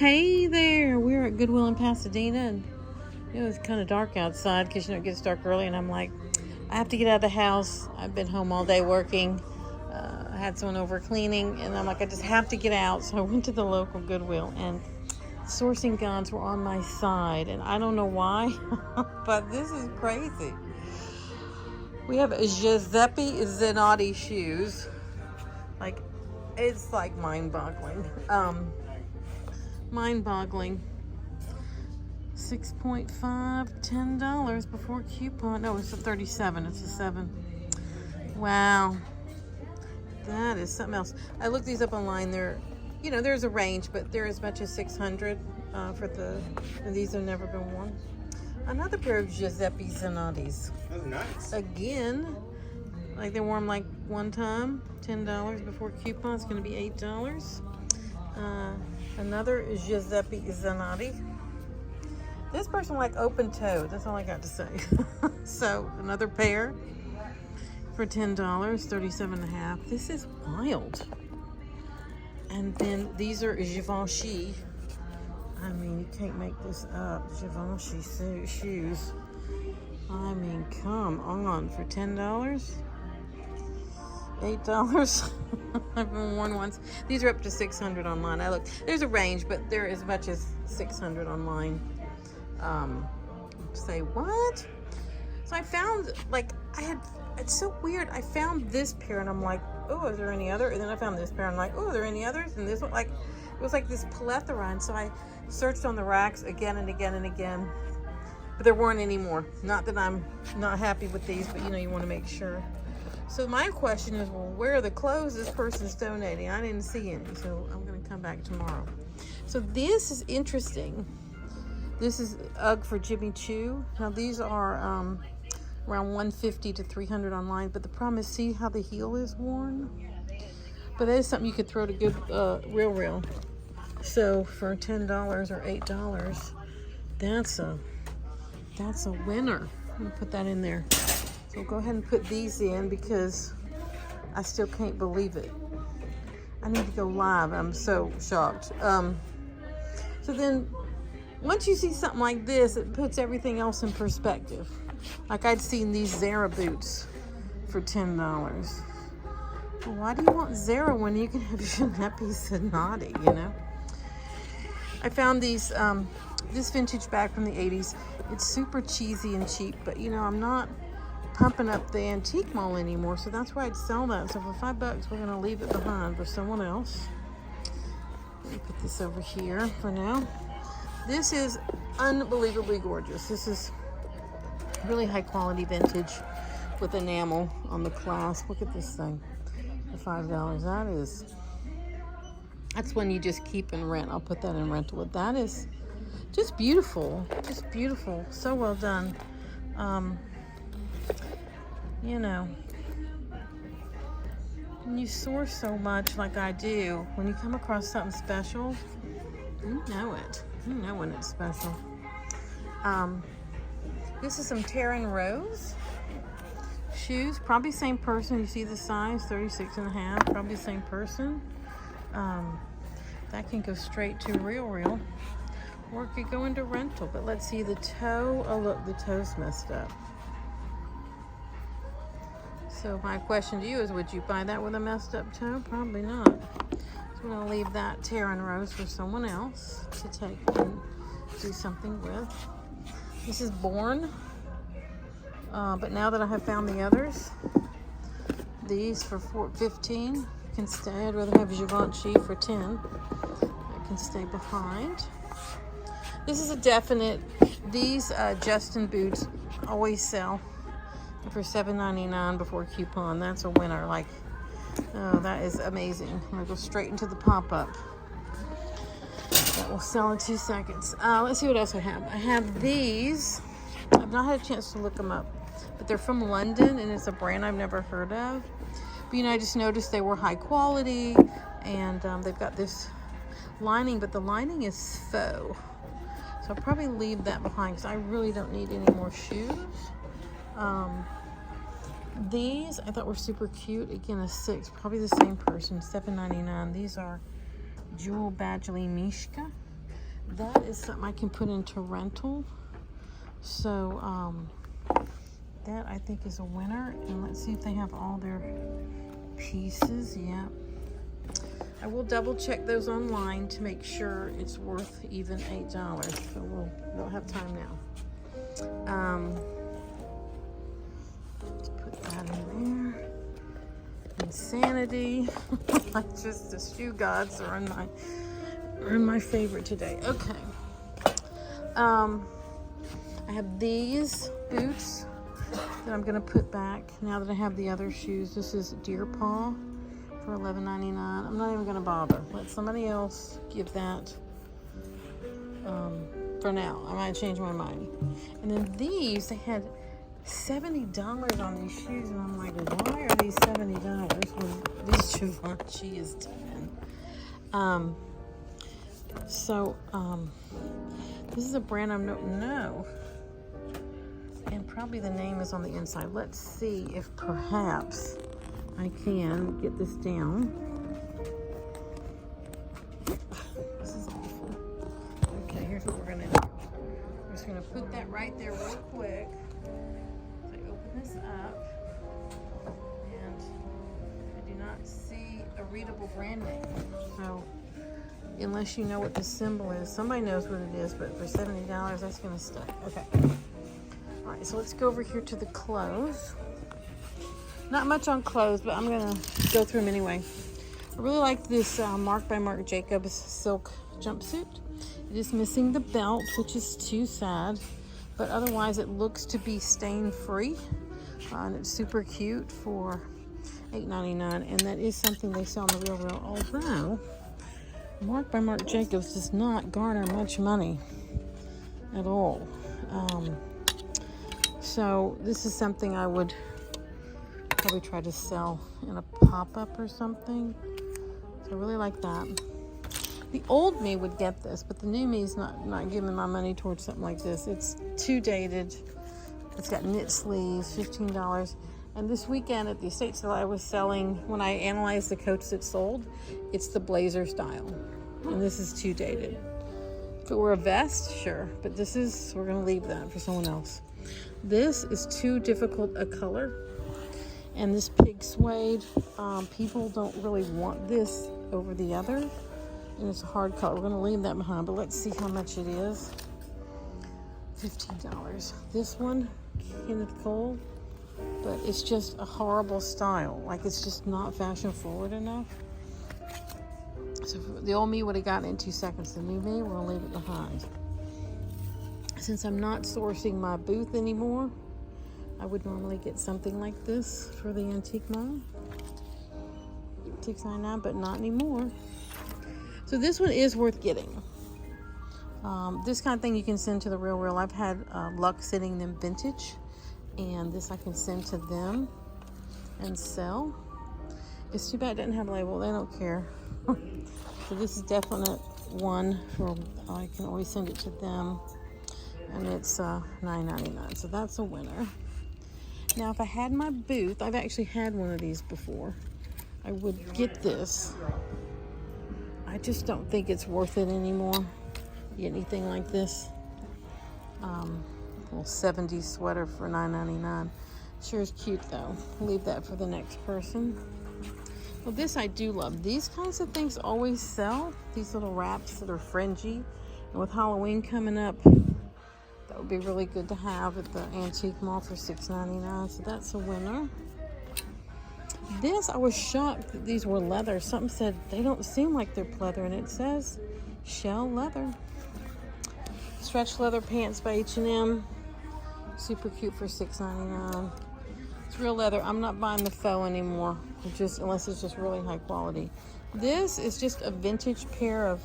Hey there, we're at Goodwill in Pasadena, and it was kind of dark outside because it gets dark early, and I'm like, I have to get out of the house. I've been home all day working. I had someone over cleaning, and I'm like, I just have to get out. So I went to the local Goodwill, and sourcing guides were on my side, and I don't know why, but this is crazy. We have Giuseppe Zanotti shoes. Like, it's like mind-boggling. Mind-boggling. 6.5, $10 before coupon. No, it's a 37. It's a 7. Wow. That is something else. I looked these up online. There's a range, but they're as much as 600 and these have never been worn. Another pair of Giuseppe Zanottis. That's nice. Again, like they wore them like one time, $10 before coupon. It's going to be $8. Another Giuseppe Zanotti. This person like open-toed. That's all I got to say. So another pair for $10, $37.50. This is wild. And then these are Givenchy. I mean, you can't make this up. Givenchy shoes. I mean, come on. For $10? $8? I've been worn once. These are up to 600 online. I looked. There's a range, but they're as much as 600 online. Say what? So I found, it's so weird. I found this pair, and I'm like, oh, is there any other? And then I found this pair, and I'm like, oh, are there any others? And this one, it was like this plethora. And so I searched on the racks again and again and again, but there weren't any more. Not that I'm not happy with these, but you want to make sure. So my question is, well, where are the clothes this person's donating? I didn't see any, so I'm going to come back tomorrow. So this is interesting. This is UGG for Jimmy Choo. Now these are around $150 to $300 online, but the problem is, see how the heel is worn? But that is something you could throw to good Real. So for $10 or $8, that's a winner. I'm gonna put that in there. So we'll go ahead and put these in because I still can't believe it. I need to go live. I'm so shocked. So then once you see something like this, it puts everything else in perspective. Like I'd seen these Zara boots for $10. Well, why do you want Zara when you can have Giuseppe Zanotti, I found these, this vintage bag from the 80s. It's super cheesy and cheap, but I'm not pumping up the antique mall anymore, so that's why I'd sell that. So for $5, we're gonna leave it behind for someone else. Let me put this over here for now. This is unbelievably gorgeous. This is really high quality vintage with enamel on the clasp. Look at this thing for $5. That's one you just keep and rent. I'll put that in rental. That is just beautiful. So well done. When you source so much like I do, when you come across something special, you know it. You know when it's special. This is some Terran Rose shoes. Probably same person. You see the size, 36.5. Probably the same person. That can go straight to Real. Or it could go into rental. But let's see the toe. Oh, look, the toe's messed up. So my question to you is, would you buy that with a messed up toe? Probably not. So I'm going to leave that Terran Rose for someone else to take and do something with. This is Born. But now that I have found the others, these for $15 can stay. I'd rather have Givenchy for $10. That can stay behind. This is a definite. These Justin boots always sell for $7.99 before coupon. That's a winner. That is amazing. I'm gonna go straight into the pop-up. That will sell in 2 seconds. Let's see what else I have. I have these. I've not had a chance to look them up, but they're from London, and it's a brand I've never heard of. But I just noticed they were high quality, and they've got this lining, but the lining is faux. So I'll probably leave that behind because I really don't need any more shoes. These I thought were super cute. Again, a 6, probably the same person, $7.99. These are Jewel Badgley Mishka. that is something I can put into rental. So that I think is a winner. And let's see if they have all their pieces. Yeah, I will double check those online to make sure it's worth even $8. So we'll have time now. Let's put that in there. Insanity. Just the shoe gods are in my favorite today. Okay. I have these boots that I'm gonna put back now that I have the other shoes. This is Deer Paw for $11.99. I'm not even gonna bother. Let somebody else give that for now. I might change my mind. And then these, they had $70 on these shoes, and I'm like, why are these $70 when this Givenchy is $10? This is a brand I don't know, and probably the name is on the inside. Let's see if perhaps I can get this down. This is awful. Okay, here's what we're gonna do. We're just gonna put that right there real quick. So I open this up, and I do not see a readable brand name. So unless you know what the symbol is, somebody knows what it is, but for $70, that's gonna stick. Okay. All right, so let's go over here to the clothes. Not much on clothes, but I'm gonna go through them anyway. I really like this Marc by Marc Jacobs silk jumpsuit. It is missing the belt, which is too sad, but otherwise it looks to be stain free, and it's super cute for $8.99, and that is something they sell on the Real, although Marc by Marc Jacobs does not garner much money at all. So this is something I would probably try to sell in a pop-up or something. So I really like that. The old me would get this, but the new me is not giving my money towards something like this. It's too dated. It's got knit sleeves, $15. And this weekend at the estate sale, I was selling, when I analyzed the coats that sold, it's the blazer style. And this is too dated. If it were a vest, sure. But this is, we're gonna leave that for someone else. This is too difficult a color. And this pig suede, people don't really want this over the other. And it's a hard color. We're gonna leave that behind, but let's see how much it is. $15. This one, Kenneth Cole, but it's just a horrible style. Like, it's just not fashion forward enough. So the old me would have gotten it in 2 seconds. The new me, we're gonna leave it behind. Since I'm not sourcing my booth anymore, I would normally get something like this for the antique mall. $6.99, but not anymore. So this one is worth getting. This kind of thing you can send to the Real. I've had luck sending them vintage, and this I can send to them and sell. It's too bad it doesn't have a label. They don't care. So this is definite one for, I can always send it to them, and it's $9.99. So that's a winner. Now, if I had my booth, I've actually had one of these before, I would get this. I just don't think it's worth it anymore. Anything like this. Little 70s sweater for $9.99. Sure is cute though. Leave that for the next person. Well, this I do love. These kinds of things always sell. These little wraps that are fringy. And with Halloween coming up, that would be really good to have at the antique mall for $6.99. So that's a winner. This, I was shocked that these were leather. Something said they don't seem like they're pleather, and it says shell leather. Stretch leather pants by H&M. Super cute for $6.99. It's real leather. I'm not buying the faux anymore, unless it's just really high quality. This is just a vintage pair of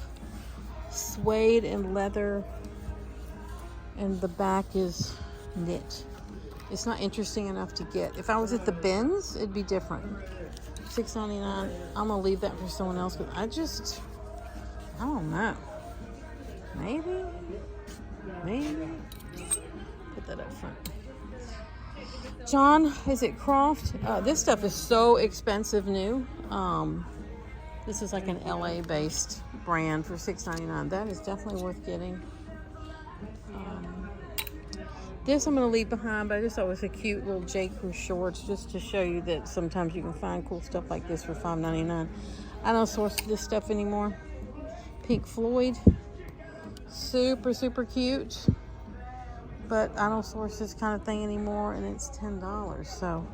suede and leather, and the back is knit. It's not interesting enough to get. If I was at the bins, it'd be different. $6.99. I'm gonna leave that for someone else, because I don't know. Maybe. Put that up front. John, is it Croft? This stuff is so expensive new. This is like an LA-based brand for $6.99. That is definitely worth getting. This I'm going to leave behind, but I just thought it was a cute little J. Crew shorts, just to show you that sometimes you can find cool stuff like this for $5.99. I don't source this stuff anymore. Pink Floyd, super, super cute, but I don't source this kind of thing anymore, and it's $10, so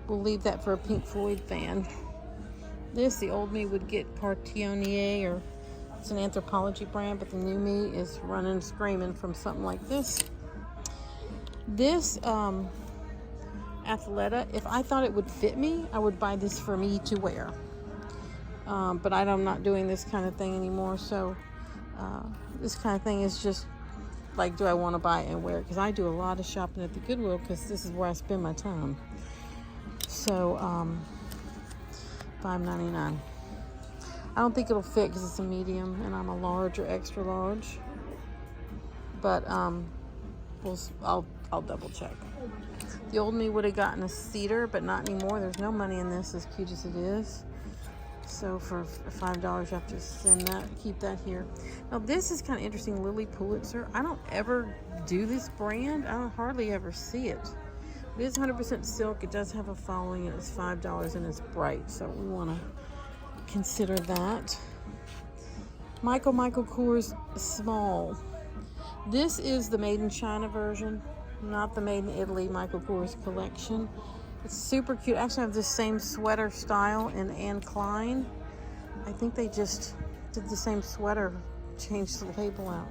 we'll leave that for a Pink Floyd fan. This, the old me would get Partenier, or it's an Anthropologie brand, but the new me is running, screaming from something like this. This Athleta, if I thought it would fit me, I would buy this for me to wear. But I'm not doing this kind of thing anymore, so this kind of thing is just like, do I want to buy it and wear it? Because I do a lot of shopping at the Goodwill, because this is where I spend my time. So $5.99. I don't think it'll fit because it's a medium and I'm a large or extra large. But I'll double check. The old me would have gotten a cedar, but not anymore. There's no money in this, as cute as it is. So for $5, you have to send that, keep that here. Now this is kind of interesting, Lily Pulitzer. I don't ever do this brand. I don't hardly ever see it. It is 100% silk. It does have a following, and it's $5, and it's bright. So we want to consider that. Michael Kors Small. This is the Made in China version, not the Made in Italy Michael Kors collection. It's super cute. Actually, I have the same sweater style in Anne Klein. I think they just did the same sweater, changed the label out.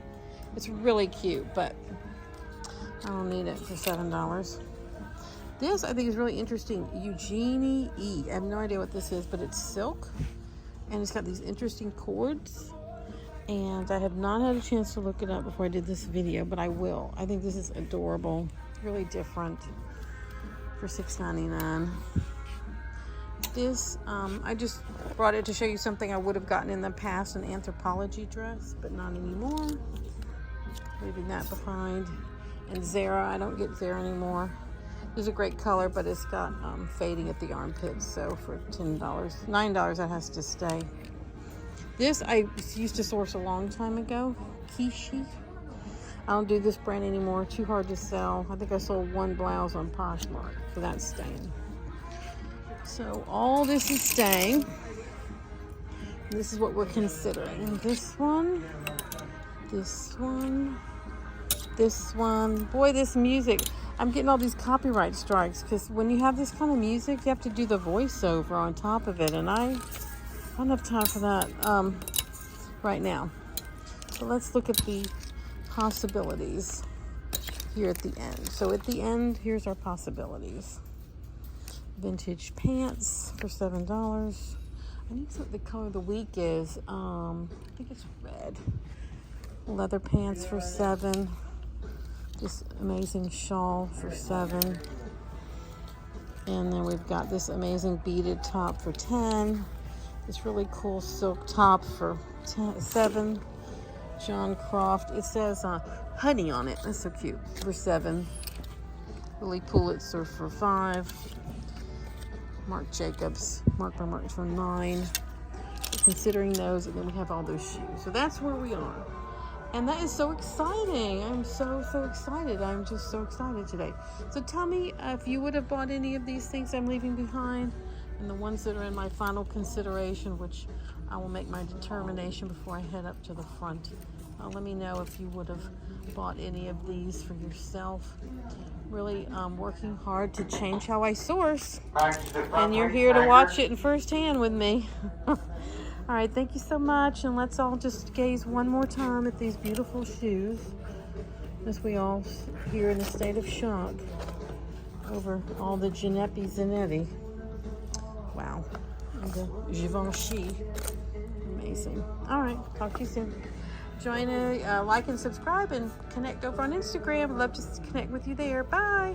It's really cute, but I don't need it for $7. This, I think, is really interesting. Eugenie E. I have no idea what this is, but it's silk, and it's got these interesting cords. And I have not had a chance to look it up before I did this video, but I will. I think this is adorable, really different, for $6.99. This, I just brought it to show you something I would have gotten in the past, an Anthropologie dress, but not anymore. Leaving that behind. And Zara, I don't get Zara anymore. It's a great color, but it's got fading at the armpits, so for $10, $9, that has to stay. This I used to source a long time ago, Givenchy. I don't do this brand anymore, too hard to sell. I think I sold one blouse on Poshmark, so that's staying. So all this is staying. This is what we're considering. This one, this one, this one. Boy, this music. I'm getting all these copyright strikes, because when you have this kind of music, you have to do the voiceover on top of it, and I don't have time for that right now. So let's look at the possibilities here at the end. So at the end, here's our possibilities. Vintage pants for $7. I need what the color of the week is. I think it's red. Leather pants for $7. This amazing shawl for $7. And then we've got this amazing beaded top for $10. This really cool silk top for $7. John Croft. It says honey on it. That's so cute. For $7. Lily Pulitzer for $5. Marc Jacobs. Marc by Marc for $9. Considering those, and then we have all those shoes. So that's where we are. And that is so exciting. I'm so excited. I'm just so excited today. So tell me if you would have bought any of these things I'm leaving behind, and the ones that are in my final consideration, which I will make my determination before I head up to the front. Let me know if you would have bought any of these for yourself. Really working hard to change how I source. And you're here to watch it in firsthand with me. All right, thank you so much. And let's all just gaze one more time at these beautiful shoes, as we all here in a state of shock over all the Giuseppe Zanotti. Wow. And the Givenchy. Amazing. All right, talk to you soon. Join like and subscribe and connect over on Instagram. I'd love to connect with you there. Bye.